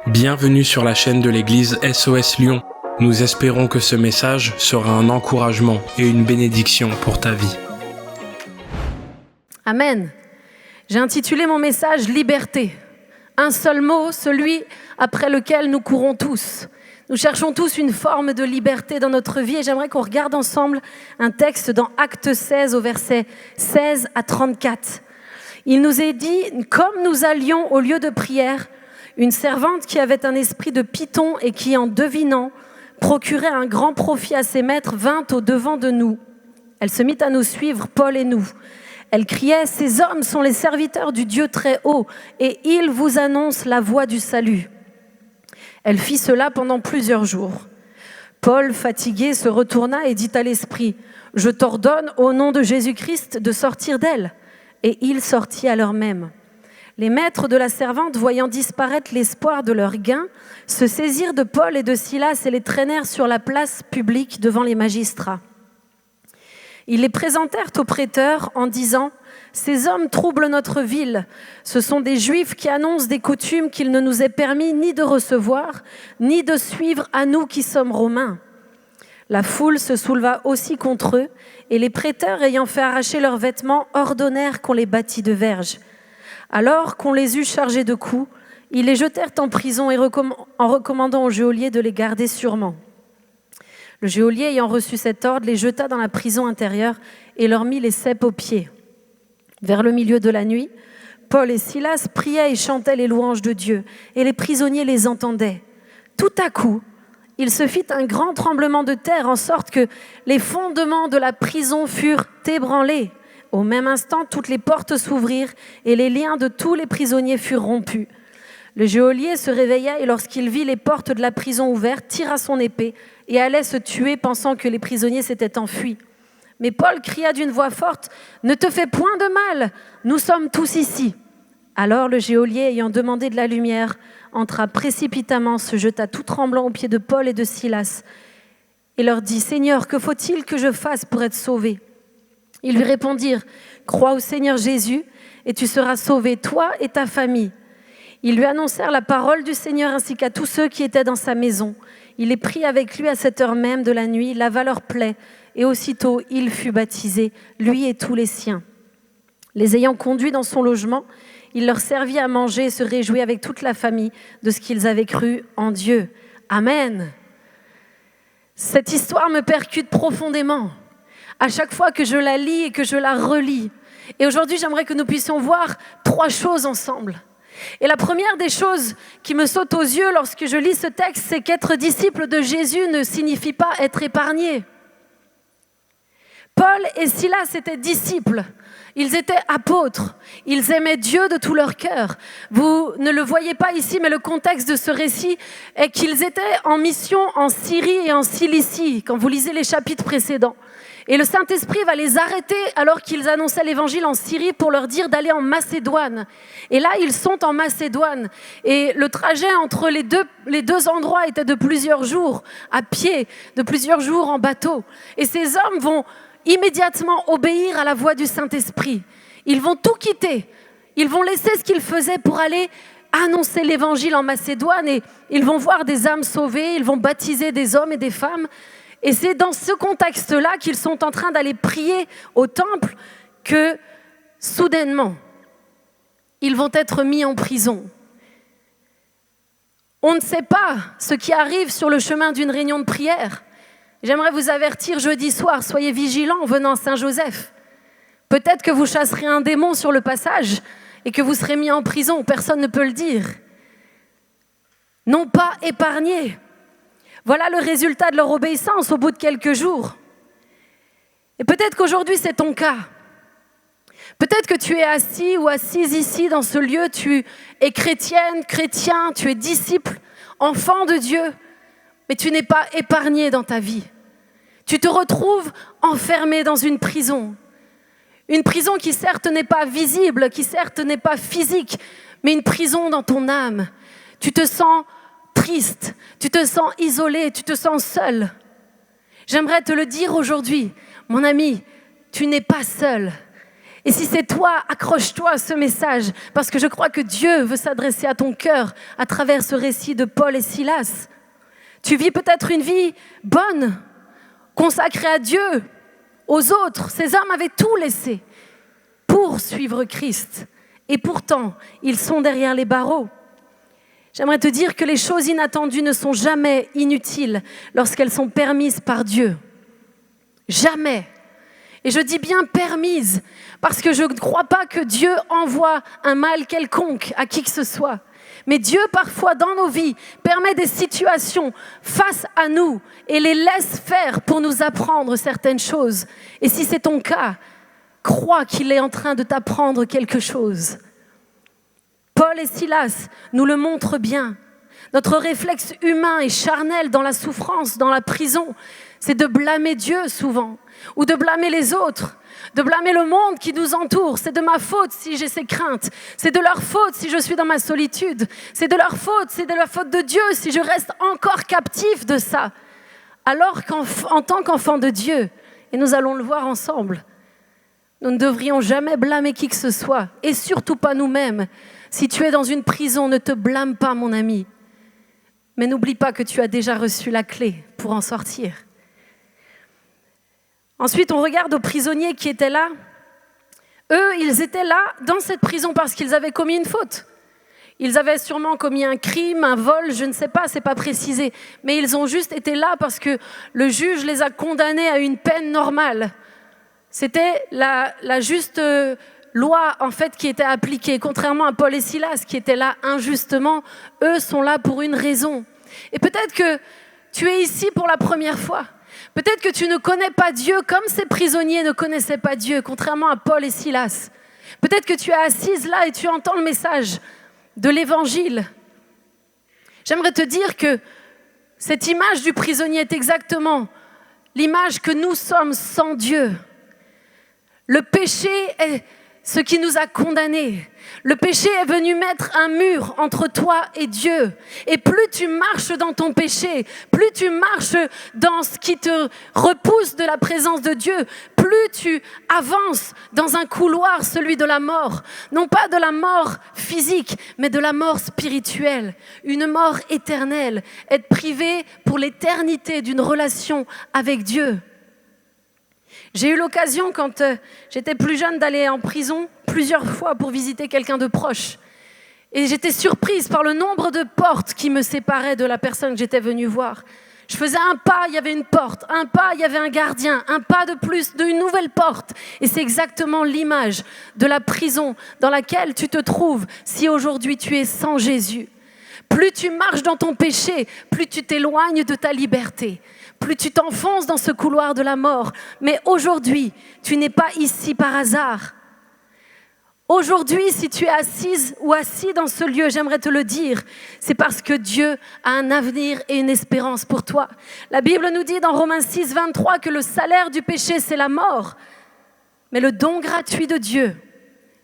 Bienvenue sur la chaîne de l'église SOS Lyon. Nous espérons que ce message sera un encouragement et une bénédiction pour ta vie. Amen. J'ai intitulé mon message « Liberté ». Un seul mot, celui après lequel nous courons tous. Nous cherchons tous une forme de liberté dans notre vie et j'aimerais qu'on regarde ensemble un texte dans Actes 16 au verset 16 à 34. Il nous est dit, comme nous allions au lieu de prière, une servante qui avait un esprit de python et qui, en devinant, procurait un grand profit à ses maîtres, vint au-devant de nous. Elle se mit à nous suivre, Paul et nous. Elle criait, « Ces hommes sont les serviteurs du Dieu très haut, et ils vous annoncent la voie du salut. » Elle fit cela pendant plusieurs jours. Paul, fatigué, se retourna et dit à l'esprit, « Je t'ordonne au nom de Jésus-Christ de sortir d'elle. » Et il sortit à l'heure même. Les maîtres de la servante, voyant disparaître l'espoir de leur gain, se saisirent de Paul et de Silas et les traînèrent sur la place publique devant les magistrats. Ils les présentèrent aux prêteurs en disant « Ces hommes troublent notre ville. Ce sont des Juifs qui annoncent des coutumes qu'il ne nous est permis ni de recevoir, ni de suivre à nous qui sommes Romains. » La foule se souleva aussi contre eux, et les prêteurs, ayant fait arracher leurs vêtements, ordonnèrent qu'on les bâtît de verges. Alors qu'on les eut chargés de coups, ils les jetèrent en prison en recommandant au geôlier de les garder sûrement. Le geôlier, ayant reçu cet ordre, les jeta dans la prison intérieure et leur mit les ceps aux pieds. Vers le milieu de la nuit, Paul et Silas priaient et chantaient les louanges de Dieu, et les prisonniers les entendaient. Tout à coup, il se fit un grand tremblement de terre, en sorte que les fondements de la prison furent ébranlés. Au même instant, toutes les portes s'ouvrirent et les liens de tous les prisonniers furent rompus. Le geôlier se réveilla et lorsqu'il vit les portes de la prison ouvertes, tira son épée et allait se tuer pensant que les prisonniers s'étaient enfuis. Mais Paul cria d'une voix forte « Ne te fais point de mal, nous sommes tous ici !» Alors le geôlier, ayant demandé de la lumière, entra précipitamment, se jeta tout tremblant aux pieds de Paul et de Silas et leur dit « Seigneur, que faut-il que je fasse pour être sauvé ?» Ils lui répondirent « Crois au Seigneur Jésus et tu seras sauvé, toi et ta famille. » Ils lui annoncèrent la parole du Seigneur ainsi qu'à tous ceux qui étaient dans sa maison. Il les prit avec lui à cette heure même de la nuit, lava leurs plaies et aussitôt il fut baptisé, lui et tous les siens. Les ayant conduits dans son logement, il leur servit à manger et se réjouit avec toute la famille de ce qu'ils avaient cru en Dieu. Amen. Cette histoire me percute profondément. À chaque fois que je la lis et que je la relis. Et aujourd'hui, j'aimerais que nous puissions voir 3 choses ensemble. Et la première des choses qui me saute aux yeux lorsque je lis ce texte, c'est qu'être disciple de Jésus ne signifie pas être épargné. Paul et Silas étaient disciples, ils étaient apôtres, ils aimaient Dieu de tout leur cœur. Vous ne le voyez pas ici, mais le contexte de ce récit est qu'ils étaient en mission en Syrie et en Cilicie, quand vous lisez les chapitres précédents. Et le Saint-Esprit va les arrêter alors qu'ils annonçaient l'évangile en Syrie pour leur dire d'aller en Macédoine. Et là, ils sont en Macédoine. Et le trajet entre les deux endroits était de plusieurs jours à pied, de plusieurs jours en bateau. Et ces hommes vont immédiatement obéir à la voix du Saint-Esprit. Ils vont tout quitter. Ils vont laisser ce qu'ils faisaient pour aller annoncer l'évangile en Macédoine. Et ils vont voir des âmes sauvées, ils vont baptiser des hommes et des femmes. Et c'est dans ce contexte-là qu'ils sont en train d'aller prier au temple que, soudainement, ils vont être mis en prison. On ne sait pas ce qui arrive sur le chemin d'une réunion de prière. J'aimerais vous avertir jeudi soir, soyez vigilants en venant à Saint-Joseph. Peut-être que vous chasserez un démon sur le passage et que vous serez mis en prison, personne ne peut le dire. Non pas épargnés. Voilà le résultat de leur obéissance au bout de quelques jours. Et peut-être qu'aujourd'hui, c'est ton cas. Peut-être que tu es assis ou assise ici dans ce lieu, tu es chrétienne, chrétien, tu es disciple, enfant de Dieu, mais tu n'es pas épargné dans ta vie. Tu te retrouves enfermé dans une prison. Une prison qui certes n'est pas visible, qui certes n'est pas physique, mais une prison dans ton âme. Tu te sens triste, tu te sens isolé, tu te sens seul. J'aimerais te le dire aujourd'hui, mon ami, tu n'es pas seul. Et si c'est toi, accroche-toi à ce message, parce que je crois que Dieu veut s'adresser à ton cœur à travers ce récit de Paul et Silas. Tu vis peut-être une vie bonne, consacrée à Dieu, aux autres. Ces hommes avaient tout laissé pour suivre Christ. Et pourtant, ils sont derrière les barreaux. J'aimerais te dire que les choses inattendues ne sont jamais inutiles lorsqu'elles sont permises par Dieu. Jamais. Et je dis bien permises, parce que je ne crois pas que Dieu envoie un mal quelconque à qui que ce soit. Mais Dieu, parfois, dans nos vies, permet des situations face à nous et les laisse faire pour nous apprendre certaines choses. Et si c'est ton cas, crois qu'il est en train de t'apprendre quelque chose. Paul et Silas nous le montrent bien. Notre réflexe humain et charnel dans la souffrance, dans la prison, c'est de blâmer Dieu souvent, ou de blâmer les autres, de blâmer le monde qui nous entoure. C'est de ma faute si j'ai ces craintes, c'est de leur faute si je suis dans ma solitude, c'est de leur faute, c'est de la faute de Dieu si je reste encore captif de ça. Alors qu'en tant qu'enfant de Dieu, et nous allons le voir ensemble, nous ne devrions jamais blâmer qui que ce soit, et surtout pas nous-mêmes. Si tu es dans une prison, ne te blâme pas, mon ami. Mais n'oublie pas que tu as déjà reçu la clé pour en sortir. Ensuite, on regarde aux prisonniers qui étaient là. Eux, ils étaient là dans cette prison parce qu'ils avaient commis une faute. Ils avaient sûrement commis un crime, un vol, je ne sais pas, c'est pas précisé. Mais ils ont juste été là parce que le juge les a condamnés à une peine normale. C'était la juste loi en fait qui était appliquée. Contrairement à Paul et Silas qui étaient là injustement, eux sont là pour une raison. Et peut-être que tu es ici pour la première fois. Peut-être que tu ne connais pas Dieu comme ces prisonniers ne connaissaient pas Dieu, contrairement à Paul et Silas. Peut-être que tu es assise là et tu entends le message de l'Évangile. J'aimerais te dire que cette image du prisonnier est exactement l'image que nous sommes sans Dieu. Le péché est ce qui nous a condamnés. Le péché est venu mettre un mur entre toi et Dieu. Et plus tu marches dans ton péché, plus tu marches dans ce qui te repousse de la présence de Dieu, plus tu avances dans un couloir, celui de la mort. Non pas de la mort physique, mais de la mort spirituelle. Une mort éternelle. Être privé pour l'éternité d'une relation avec Dieu. J'ai eu l'occasion, quand j'étais plus jeune, d'aller en prison plusieurs fois pour visiter quelqu'un de proche. Et j'étais surprise par le nombre de portes qui me séparaient de la personne que j'étais venue voir. Je faisais un pas, il y avait une porte. Un pas, il y avait un gardien. Un pas de plus, d'une nouvelle porte. Et c'est exactement l'image de la prison dans laquelle tu te trouves si aujourd'hui tu es sans Jésus. Plus tu marches dans ton péché, plus tu t'éloignes de ta liberté. Plus tu t'enfonces dans ce couloir de la mort. Mais aujourd'hui, tu n'es pas ici par hasard. Aujourd'hui, si tu es assise ou assis dans ce lieu, j'aimerais te le dire, c'est parce que Dieu a un avenir et une espérance pour toi. La Bible nous dit dans Romains 6, 23 que le salaire du péché, c'est la mort. Mais le don gratuit de Dieu,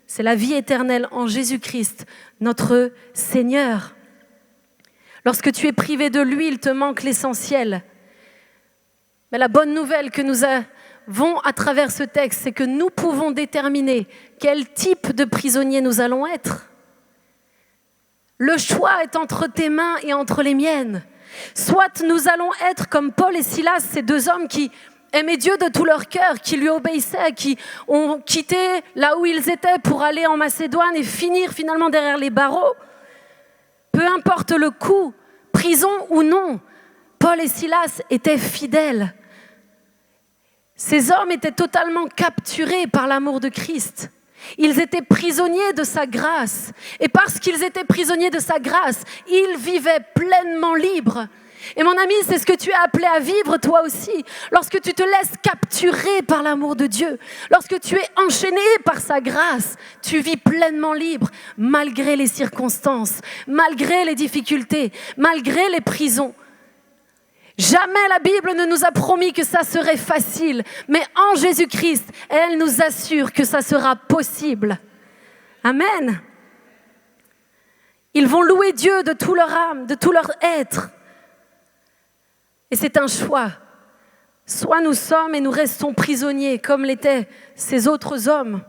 c'est la vie éternelle en Jésus-Christ, notre Seigneur. Lorsque tu es privé de lui, il te manque l'essentiel. Mais la bonne nouvelle que nous avons à travers ce texte, c'est que nous pouvons déterminer quel type de prisonnier nous allons être. Le choix est entre tes mains et entre les miennes. Soit nous allons être comme Paul et Silas, ces deux hommes qui aimaient Dieu de tout leur cœur, qui lui obéissaient, qui ont quitté là où ils étaient pour aller en Macédoine et finir finalement derrière les barreaux. Peu importe le coût, prison ou non, Paul et Silas étaient fidèles. Ces hommes étaient totalement capturés par l'amour de Christ. Ils étaient prisonniers de sa grâce. Et parce qu'ils étaient prisonniers de sa grâce, ils vivaient pleinement libres. Et mon ami, c'est ce que tu es appelé à vivre toi aussi. Lorsque tu te laisses capturer par l'amour de Dieu, lorsque tu es enchaîné par sa grâce, tu vis pleinement libre, malgré les circonstances, malgré les difficultés, malgré les prisons. Jamais la Bible ne nous a promis que ça serait facile, mais en Jésus-Christ, elle nous assure que ça sera possible. Amen. Ils vont louer Dieu de tout leur âme, de tout leur être. Et c'est un choix. Soit nous sommes et nous restons prisonniers, comme l'étaient ces autres hommes.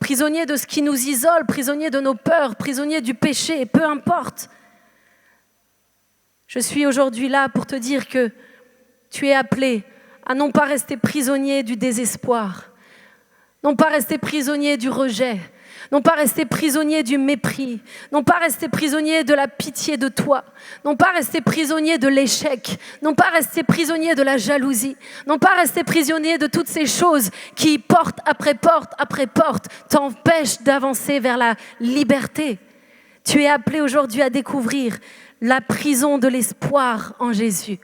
prisonniers de ce qui nous isole, prisonniers de nos peurs, prisonniers du péché, peu importe. Je suis aujourd'hui là pour te dire que tu es appelé à non pas rester prisonnier du désespoir, non pas rester prisonnier du rejet, non pas rester prisonnier du mépris, non pas rester prisonnier de la pitié de toi, non pas rester prisonnier de l'échec, non pas rester prisonnier de la jalousie, non pas rester prisonnier de toutes ces choses qui, porte après porte, t'empêchent d'avancer vers la liberté. Tu es appelé aujourd'hui à découvrir la prison de l'espoir en Jésus.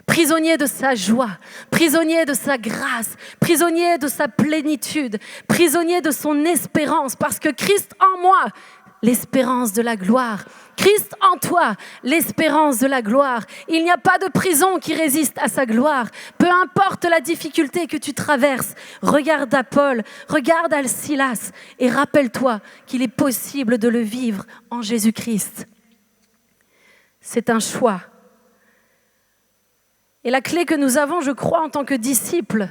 Prisonnier de sa joie, prisonnier de sa grâce, prisonnier de sa plénitude, prisonnier de son espérance, parce que Christ en moi, l'espérance de la gloire. Christ en toi, l'espérance de la gloire. Il n'y a pas de prison qui résiste à sa gloire. Peu importe la difficulté que tu traverses, regarde à Paul, regarde à Silas et rappelle-toi qu'il est possible de le vivre en Jésus-Christ. C'est un choix. Et la clé que nous avons, je crois, en tant que disciples,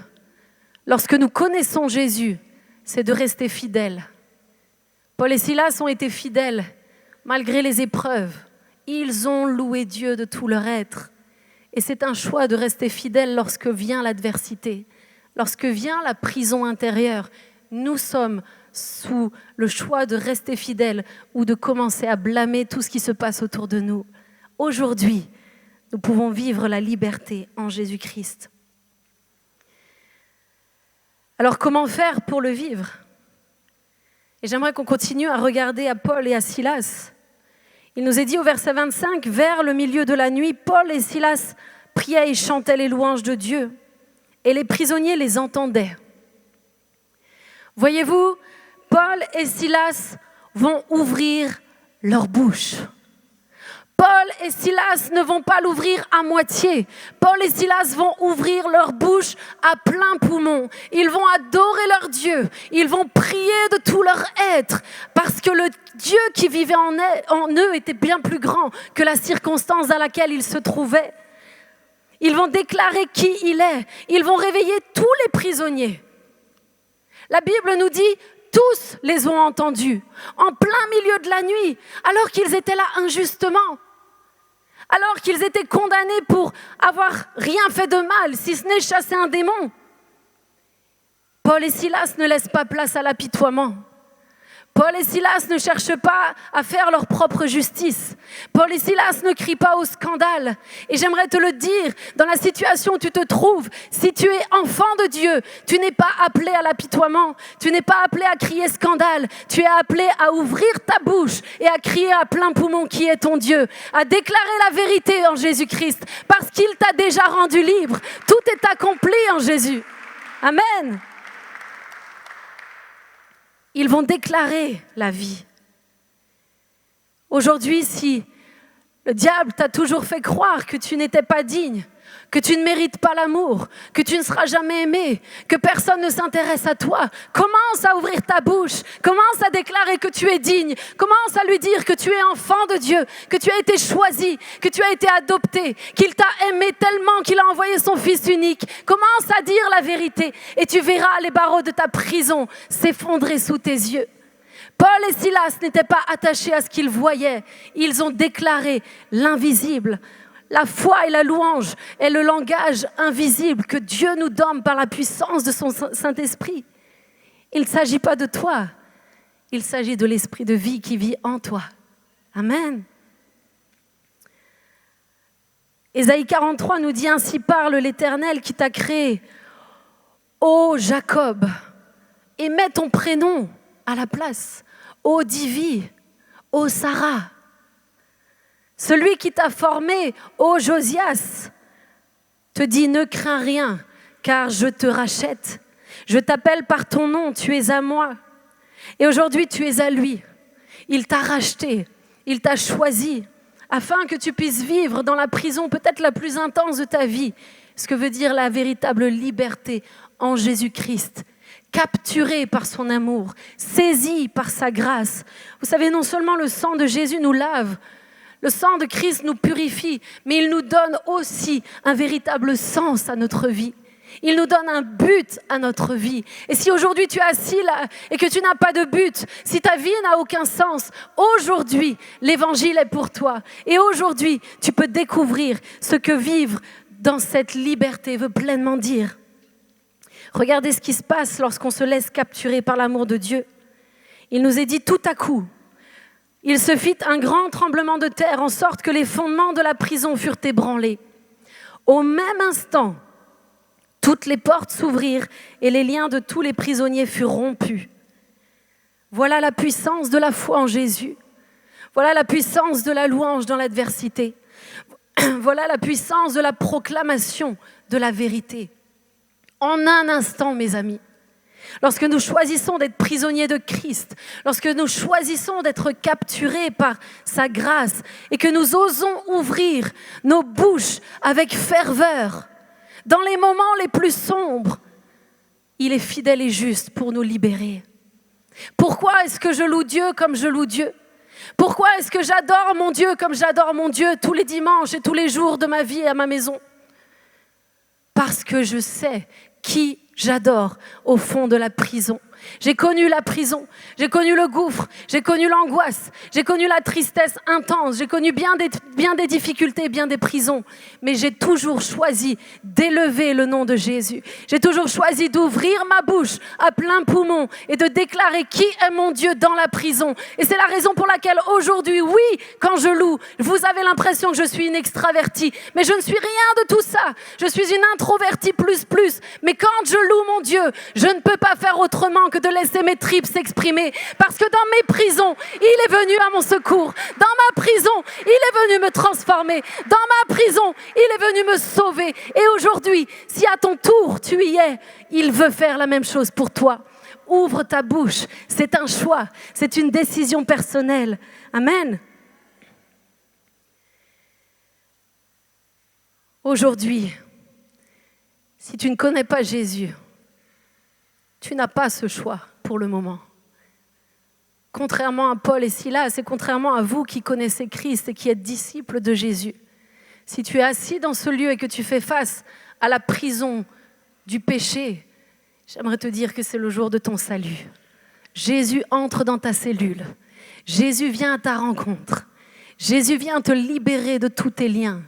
lorsque nous connaissons Jésus, c'est de rester fidèles. Paul et Silas ont été fidèles malgré les épreuves. Ils ont loué Dieu de tout leur être. Et c'est un choix de rester fidèle lorsque vient l'adversité, lorsque vient la prison intérieure. Nous sommes sous le choix de rester fidèles ou de commencer à blâmer tout ce qui se passe autour de nous. Aujourd'hui, nous pouvons vivre la liberté en Jésus-Christ. Alors, comment faire pour le vivre ? Et j'aimerais qu'on continue à regarder à Paul et à Silas. Il nous est dit au verset 25, « Vers le milieu de la nuit, Paul et Silas priaient et chantaient les louanges de Dieu, et les prisonniers les entendaient. » Voyez-vous, Paul et Silas vont ouvrir leur bouche. Paul et Silas ne vont pas l'ouvrir à moitié. Paul et Silas vont ouvrir leur bouche à plein poumon. Ils vont adorer leur Dieu. Ils vont prier de tout leur être parce que le Dieu qui vivait en eux était bien plus grand que la circonstance dans laquelle ils se trouvaient. Ils vont déclarer qui il est. Ils vont réveiller tous les prisonniers. La Bible nous dit tous les ont entendus en plein milieu de la nuit alors qu'ils étaient là injustement. Alors qu'ils étaient condamnés pour avoir rien fait de mal, si ce n'est chasser un démon. Paul et Silas ne laissent pas place à l'apitoiement. Paul et Silas ne cherchent pas à faire leur propre justice. Paul et Silas ne crient pas au scandale. Et j'aimerais te le dire, dans la situation où tu te trouves, si tu es enfant de Dieu, tu n'es pas appelé à l'apitoiement, tu n'es pas appelé à crier scandale, tu es appelé à ouvrir ta bouche et à crier à plein poumon qui est ton Dieu, à déclarer la vérité en Jésus-Christ, parce qu'il t'a déjà rendu libre. Tout est accompli en Jésus. Amen. Ils vont déclarer la vie. Aujourd'hui, si le diable t'a toujours fait croire que tu n'étais pas digne, que tu ne mérites pas l'amour, que tu ne seras jamais aimé, que personne ne s'intéresse à toi, commence à ouvrir ta bouche, commence à déclarer que tu es digne, commence à lui dire que tu es enfant de Dieu, que tu as été choisi, que tu as été adopté, qu'il t'a aimé tellement qu'il a envoyé son Fils unique. Commence à dire la vérité et tu verras les barreaux de ta prison s'effondrer sous tes yeux. Paul et Silas n'étaient pas attachés à ce qu'ils voyaient, ils ont déclaré l'invisible. La foi et la louange est le langage invisible que Dieu nous donne par la puissance de son Saint-Esprit. Il ne s'agit pas de toi, il s'agit de l'esprit de vie qui vit en toi. Amen. Ésaïe 43 nous dit « Ainsi parle l'Éternel qui t'a créé, ô Jacob, et mets ton prénom à la place, ô Divi, ô Sarah. » Celui qui t'a formé, ô Josias, te dit « Ne crains rien, car je te rachète. Je t'appelle par ton nom, tu es à moi. » Et aujourd'hui, tu es à lui. Il t'a racheté, il t'a choisi, afin que tu puisses vivre dans la prison peut-être la plus intense de ta vie, ce que veut dire la véritable liberté en Jésus-Christ. Capturé par son amour, saisi par sa grâce. Vous savez, non seulement le sang de Jésus nous lave, le sang de Christ nous purifie, mais il nous donne aussi un véritable sens à notre vie. Il nous donne un but à notre vie. Et si aujourd'hui tu es assis là et que tu n'as pas de but, si ta vie n'a aucun sens, aujourd'hui, l'évangile est pour toi. Et aujourd'hui, tu peux découvrir ce que vivre dans cette liberté veut pleinement dire. Regardez ce qui se passe lorsqu'on se laisse capturer par l'amour de Dieu. Il nous est dit tout à coup, il se fit un grand tremblement de terre en sorte que les fondements de la prison furent ébranlés. Au même instant, toutes les portes s'ouvrirent et les liens de tous les prisonniers furent rompus. Voilà la puissance de la foi en Jésus. Voilà la puissance de la louange dans l'adversité. Voilà la puissance de la proclamation de la vérité. En un instant, mes amis, lorsque nous choisissons d'être prisonniers de Christ, lorsque nous choisissons d'être capturés par sa grâce et que nous osons ouvrir nos bouches avec ferveur, dans les moments les plus sombres, il est fidèle et juste pour nous libérer. Pourquoi est-ce que je loue Dieu comme je loue Dieu ? Pourquoi est-ce que j'adore mon Dieu comme j'adore mon Dieu tous les dimanches et tous les jours de ma vie à ma maison ? Parce que je sais qui j'adore au fond de la prison. J'ai connu la prison, j'ai connu le gouffre, j'ai connu l'angoisse, j'ai connu la tristesse intense, j'ai connu bien des difficultés, bien des prisons. Mais j'ai toujours choisi d'élever le nom de Jésus. J'ai toujours choisi d'ouvrir ma bouche à plein poumon et de déclarer qui est mon Dieu dans la prison. Et c'est la raison pour laquelle aujourd'hui, oui, quand je loue, vous avez l'impression que je suis une extravertie. Mais je ne suis rien de tout ça. Je suis une introvertie plus. Mais quand je loue mon Dieu, je ne peux pas faire autrement que de laisser mes tripes s'exprimer. Parce que dans mes prisons, il est venu à mon secours. Dans ma prison, il est venu me transformer. Dans ma prison, il est venu me sauver. Et aujourd'hui, si à ton tour tu y es, il veut faire la même chose pour toi. Ouvre ta bouche. C'est un choix. C'est une décision personnelle. Amen. Aujourd'hui, si tu ne connais pas Jésus, tu n'as pas ce choix pour le moment. Contrairement à Paul et Silas, et contrairement à vous qui connaissez Christ et qui êtes disciples de Jésus, si tu es assis dans ce lieu et que tu fais face à la prison du péché, j'aimerais te dire que c'est le jour de ton salut. Jésus entre dans ta cellule. Jésus vient à ta rencontre. Jésus vient te libérer de tous tes liens.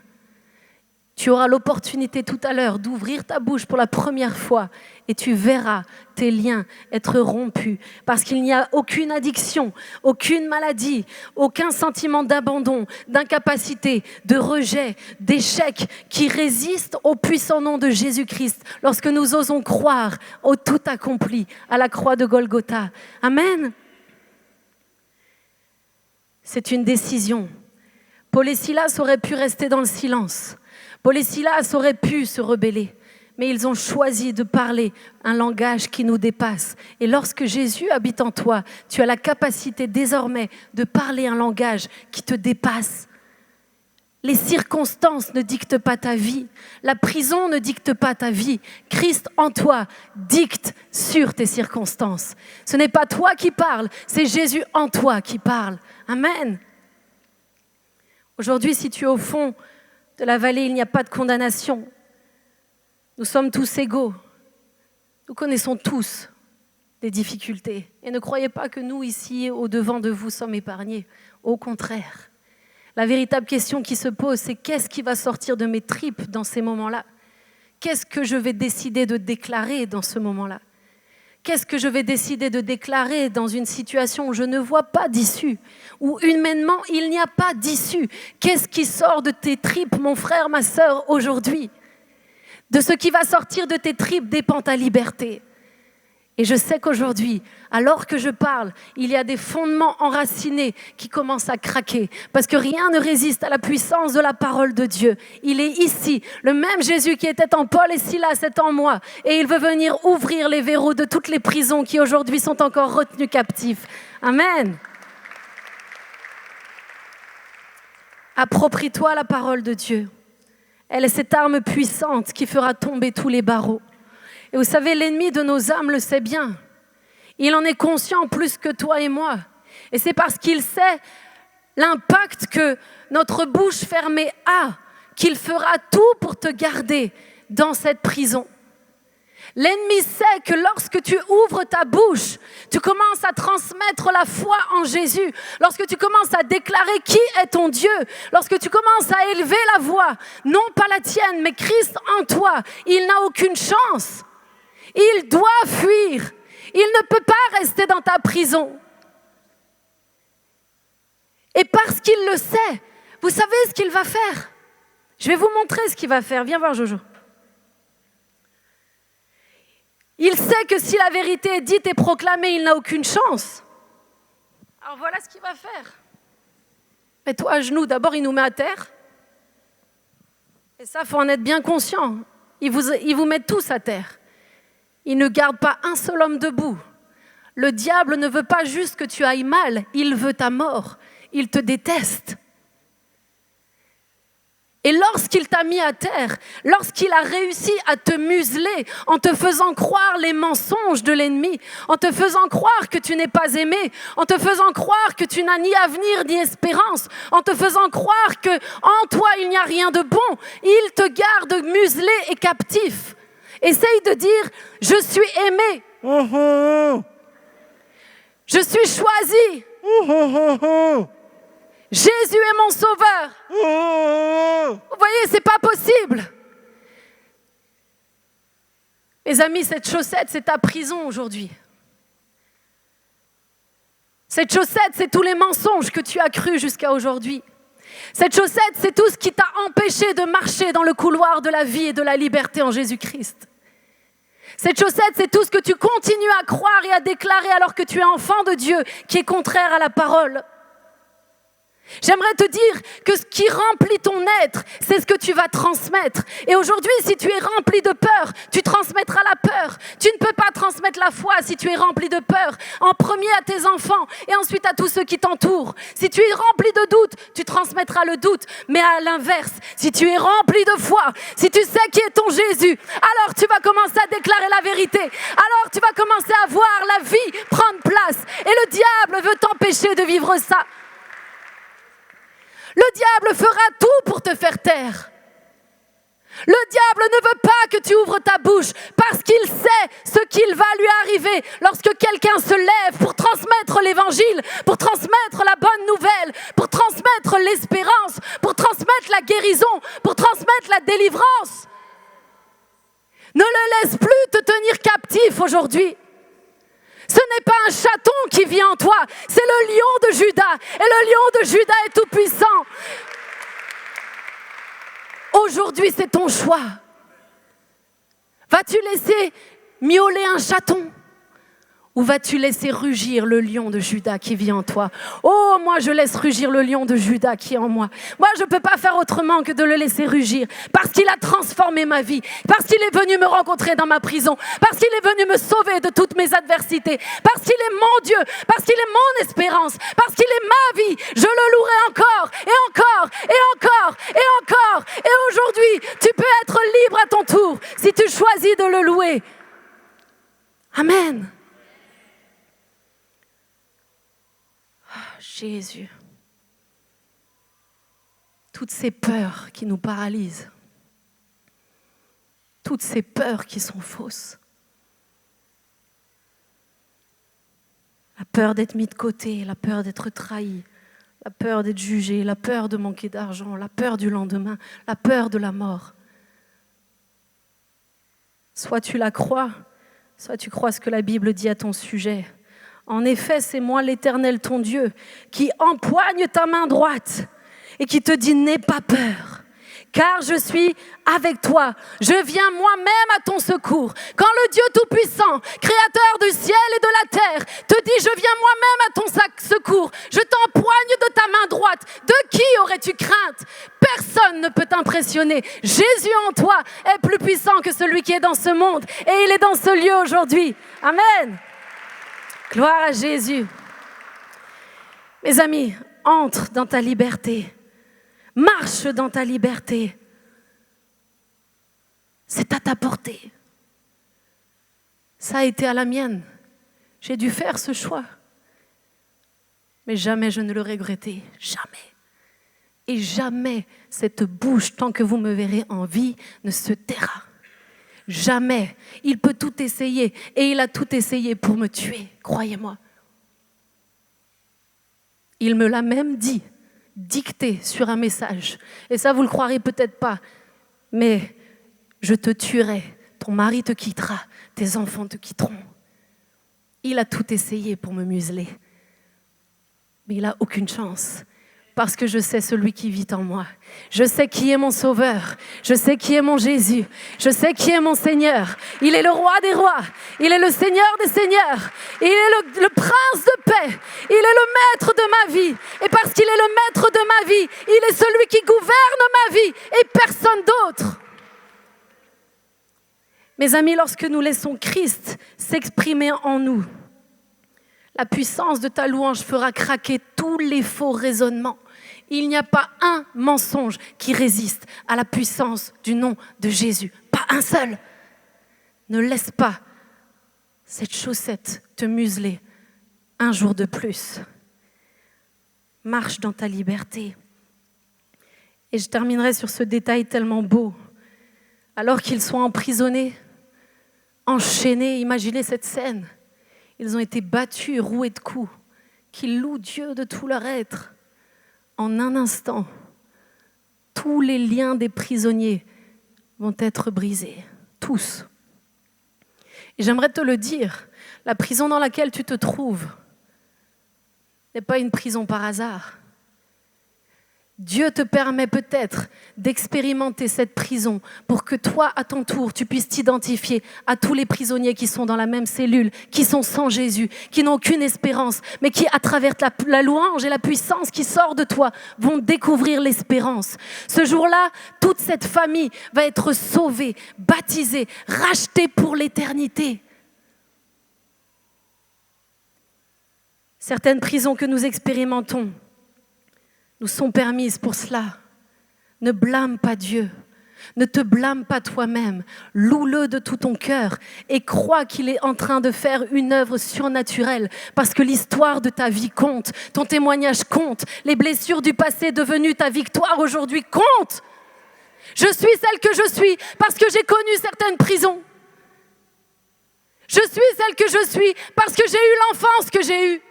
Tu auras l'opportunité tout à l'heure d'ouvrir ta bouche pour la première fois et tu verras tes liens être rompus parce qu'il n'y a aucune addiction, aucune maladie, aucun sentiment d'abandon, d'incapacité, de rejet, d'échec qui résiste au puissant nom de Jésus-Christ lorsque nous osons croire au tout accompli à la croix de Golgotha. Amen. C'est une décision. Paul et Silas auraient pu rester dans le silence. Paul et Silas auraient pu se rebeller, mais ils ont choisi de parler un langage qui nous dépasse. Et lorsque Jésus habite en toi, tu as la capacité désormais de parler un langage qui te dépasse. Les circonstances ne dictent pas ta vie. La prison ne dicte pas ta vie. Christ en toi dicte sur tes circonstances. Ce n'est pas toi qui parles, c'est Jésus en toi qui parle. Amen. Aujourd'hui, si tu es au fond de la vallée, il n'y a pas de condamnation. Nous sommes tous égaux. Nous connaissons tous des difficultés. Et ne croyez pas que nous, ici, au-devant de vous, sommes épargnés. Au contraire. La véritable question qui se pose, c'est qu'est-ce qui va sortir de mes tripes dans ces moments-là ? Qu'est-ce que je vais décider de déclarer dans ce moment-là ? Qu'est-ce que je vais décider de déclarer dans une situation où je ne vois pas d'issue, où humainement il n'y a pas d'issue ? Qu'est-ce qui sort de tes tripes, mon frère, ma sœur, aujourd'hui ? De ce qui va sortir de tes tripes dépend ta liberté. Et je sais qu'aujourd'hui, alors que je parle, il y a des fondements enracinés qui commencent à craquer. Parce que rien ne résiste à la puissance de la parole de Dieu. Il est ici. Le même Jésus qui était en Paul et Silas est en moi. Et il veut venir ouvrir les verrous de toutes les prisons qui aujourd'hui sont encore retenues captifs. Amen. Approprie-toi la parole de Dieu. Elle est cette arme puissante qui fera tomber tous les barreaux. Et vous savez, l'ennemi de nos âmes le sait bien. Il en est conscient plus que toi et moi. Et c'est parce qu'il sait l'impact que notre bouche fermée a, qu'il fera tout pour te garder dans cette prison. L'ennemi sait que lorsque tu ouvres ta bouche, tu commences à transmettre la foi en Jésus. Lorsque tu commences à déclarer qui est ton Dieu, lorsque tu commences à élever la voix, non pas la tienne, mais Christ en toi, il n'a aucune chance. Il doit fuir. Il ne peut pas rester dans ta prison. Et parce qu'il le sait, vous savez ce qu'il va faire? Je vais vous montrer ce qu'il va faire. Viens voir Jojo. Il sait que si la vérité est dite et proclamée, il n'a aucune chance. Alors voilà ce qu'il va faire. Mets-toi à genoux. D'abord, il nous met à terre. Et ça, il faut en être bien conscient. Il vous met tous à terre. Il ne garde pas un seul homme debout. Le diable ne veut pas juste que tu ailles mal. Il veut ta mort. Il te déteste. Et lorsqu'il t'a mis à terre, lorsqu'il a réussi à te museler en te faisant croire les mensonges de l'ennemi, en te faisant croire que tu n'es pas aimé, en te faisant croire que tu n'as ni avenir ni espérance, en te faisant croire que en toi il n'y a rien de bon, il te garde muselé et captif. Essaye de dire, je suis aimé. Je suis choisi. Jésus est mon sauveur. Vous voyez, c'est pas possible. Mes amis, cette chaussette, c'est ta prison aujourd'hui. Cette chaussette, c'est tous les mensonges que tu as crus jusqu'à aujourd'hui. Cette chaussette, c'est tout ce qui t'a empêché de marcher dans le couloir de la vie et de la liberté en Jésus-Christ. Cette chaussette, c'est tout ce que tu continues à croire et à déclarer alors que tu es enfant de Dieu, qui est contraire à la parole. J'aimerais te dire que ce qui remplit ton être, c'est ce que tu vas transmettre. Et aujourd'hui, si tu es rempli de peur, tu transmettras la peur. Tu ne peux pas transmettre la foi si tu es rempli de peur. En premier à tes enfants et ensuite à tous ceux qui t'entourent. Si tu es rempli de doute, tu transmettras le doute. Mais à l'inverse, si tu es rempli de foi, si tu sais qui est ton Jésus, alors tu vas commencer à déclarer la vérité. Alors tu vas commencer à voir la vie prendre place. Et le diable veut t'empêcher de vivre ça. Le diable fera tout pour te faire taire. Le diable ne veut pas que tu ouvres ta bouche parce qu'il sait ce qu'il va lui arriver lorsque quelqu'un se lève pour transmettre l'évangile, pour transmettre la bonne nouvelle, pour transmettre l'espérance, pour transmettre la guérison, pour transmettre la délivrance. Ne le laisse plus te tenir captif aujourd'hui. Ce n'est pas un chaton qui vit en toi, c'est le lion de Juda. Et le lion de Juda est tout puissant. Aujourd'hui, c'est ton choix. Vas-tu laisser miauler un chaton? Ou vas-tu laisser rugir le lion de Juda qui vit en toi? Oh, moi je laisse rugir le lion de Juda qui est en moi. Moi je ne peux pas faire autrement que de le laisser rugir. Parce qu'il a transformé ma vie. Parce qu'il est venu me rencontrer dans ma prison. Parce qu'il est venu me sauver de toutes mes adversités. Parce qu'il est mon Dieu. Parce qu'il est mon espérance. Parce qu'il est ma vie. Je le louerai encore et encore et encore et encore. Et aujourd'hui, tu peux être libre à ton tour si tu choisis de le louer. Amen. Jésus, toutes ces peurs qui nous paralysent, toutes ces peurs qui sont fausses, la peur d'être mis de côté, la peur d'être trahi, la peur d'être jugé, la peur de manquer d'argent, la peur du lendemain, la peur de la mort. Soit tu la crois, soit tu crois ce que la Bible dit à ton sujet. En effet, c'est moi l'Éternel, ton Dieu, qui empoigne ta main droite et qui te dit « N'aie pas peur, car je suis avec toi. Je viens moi-même à ton secours. » Quand le Dieu Tout-Puissant, Créateur du ciel et de la terre, te dit « Je viens moi-même à ton secours. Je t'empoigne de ta main droite. » De qui aurais-tu crainte? Personne ne peut t'impressionner. Jésus en toi est plus puissant que celui qui est dans ce monde. Et il est dans ce lieu aujourd'hui. Amen. Gloire à Jésus. Mes amis, entre dans ta liberté. Marche dans ta liberté. C'est à ta portée. Ça a été à la mienne. J'ai dû faire ce choix. Mais jamais je ne le regrettais. Jamais. Et jamais cette bouche, tant que vous me verrez en vie, ne se taira. Jamais. Il peut tout essayer et il a tout essayé pour me tuer, croyez-moi. Il me l'a même dit, dicté sur un message. Et ça, vous le croirez peut-être pas, mais je te tuerai, ton mari te quittera, tes enfants te quitteront. Il a tout essayé pour me museler, mais il n'a aucune chance. Parce que je sais celui qui vit en moi. Je sais qui est mon sauveur. Je sais qui est mon Jésus. Je sais qui est mon Seigneur. Il est le roi des rois. Il est le Seigneur des seigneurs. Il est le prince de paix. Il est le maître de ma vie. Et parce qu'il est le maître de ma vie, il est celui qui gouverne ma vie et personne d'autre. Mes amis, lorsque nous laissons Christ s'exprimer en nous, la puissance de ta louange fera craquer tous les faux raisonnements. Il n'y a pas un mensonge qui résiste à la puissance du nom de Jésus. Pas un seul. Ne laisse pas cette chaussette te museler un jour de plus. Marche dans ta liberté. Et je terminerai sur ce détail tellement beau. Alors qu'ils sont emprisonnés, enchaînés, imaginez cette scène. Ils ont été battus, roués de coups, qu'ils louent Dieu de tout leur être. En un instant, tous les liens des prisonniers vont être brisés, tous. Et j'aimerais te le dire, la prison dans laquelle tu te trouves n'est pas une prison par hasard. Dieu te permet peut-être d'expérimenter cette prison pour que toi, à ton tour, tu puisses t'identifier à tous les prisonniers qui sont dans la même cellule, qui sont sans Jésus, qui n'ont aucune espérance, mais qui, à travers la louange et la puissance qui sort de toi, vont découvrir l'espérance. Ce jour-là, toute cette famille va être sauvée, baptisée, rachetée pour l'éternité. Certaines prisons que nous expérimentons nous sont permises pour cela. Ne blâme pas Dieu. Ne te blâme pas toi-même. Loue-le de tout ton cœur et crois qu'il est en train de faire une œuvre surnaturelle parce que l'histoire de ta vie compte. Ton témoignage compte. Les blessures du passé devenues ta victoire aujourd'hui comptent. Je suis celle que je suis parce que j'ai connu certaines prisons. Je suis celle que je suis parce que j'ai eu l'enfance que j'ai eue.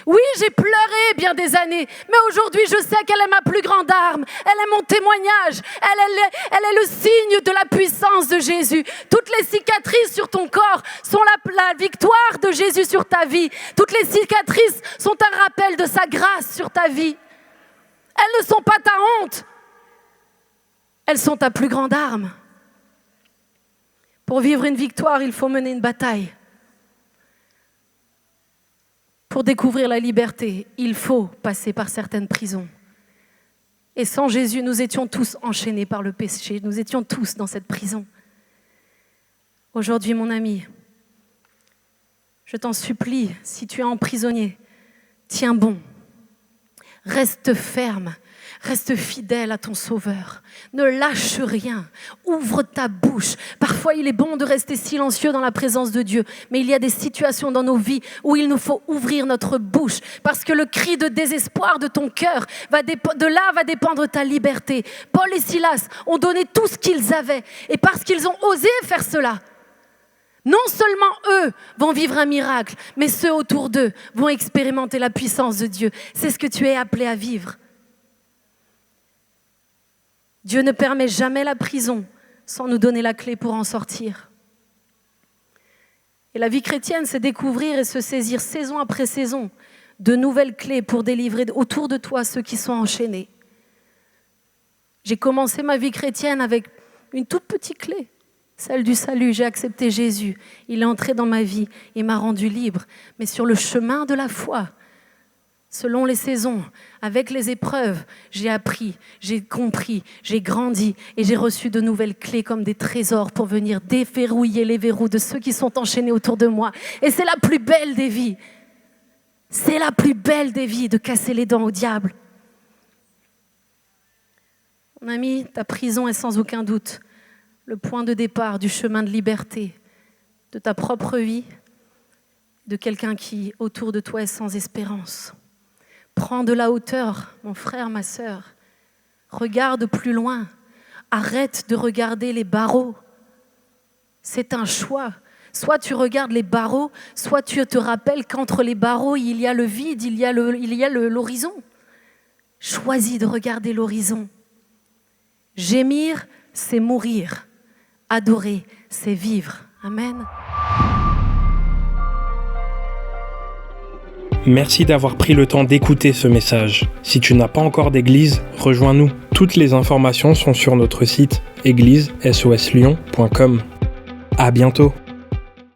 Oui, j'ai pleuré bien des années, mais aujourd'hui je sais qu'elle est ma plus grande arme, elle est mon témoignage, elle est le signe de la puissance de Jésus. Toutes les cicatrices sur ton corps sont la victoire de Jésus sur ta vie. Toutes les cicatrices sont un rappel de sa grâce sur ta vie. Elles ne sont pas ta honte, elles sont ta plus grande arme. Pour vivre une victoire, il faut mener une bataille. Pour découvrir la liberté, il faut passer par certaines prisons. Et sans Jésus, nous étions tous enchaînés par le péché. Nous étions tous dans cette prison. Aujourd'hui, mon ami, je t'en supplie, si tu es emprisonné, tiens bon, reste ferme, reste fidèle à ton Sauveur. Ne lâche rien, ouvre ta bouche. Parfois, il est bon de rester silencieux dans la présence de Dieu, mais il y a des situations dans nos vies où il nous faut ouvrir notre bouche, parce que le cri de désespoir de ton cœur, de là va dépendre ta liberté. Paul et Silas ont donné tout ce qu'ils avaient, et parce qu'ils ont osé faire cela, non seulement eux vont vivre un miracle, mais ceux autour d'eux vont expérimenter la puissance de Dieu. C'est ce que tu es appelé à vivre. Dieu ne permet jamais la prison sans nous donner la clé pour en sortir. Et la vie chrétienne, c'est découvrir et se saisir saison après saison de nouvelles clés pour délivrer autour de toi ceux qui sont enchaînés. J'ai commencé ma vie chrétienne avec une toute petite clé, celle du salut. J'ai accepté Jésus, il est entré dans ma vie, il m'a rendu libre. Mais sur le chemin de la foi, selon les saisons, avec les épreuves, j'ai appris, j'ai compris, j'ai grandi et j'ai reçu de nouvelles clés comme des trésors pour venir déverrouiller les verrous de ceux qui sont enchaînés autour de moi. Et c'est la plus belle des vies. C'est la plus belle des vies de casser les dents au diable. Mon ami, ta prison est sans aucun doute le point de départ du chemin de liberté de ta propre vie, de quelqu'un qui autour de toi est sans espérance. Prends de la hauteur, mon frère, ma sœur. Regarde plus loin. Arrête de regarder les barreaux. C'est un choix. Soit tu regardes les barreaux, soit tu te rappelles qu'entre les barreaux, il y a le vide, il y a l'horizon. Choisis de regarder l'horizon. Gémir, c'est mourir. Adorer, c'est vivre. Amen. Merci d'avoir pris le temps d'écouter ce message. Si tu n'as pas encore d'église, rejoins-nous. Toutes les informations sont sur notre site église-soslyon.com. À bientôt.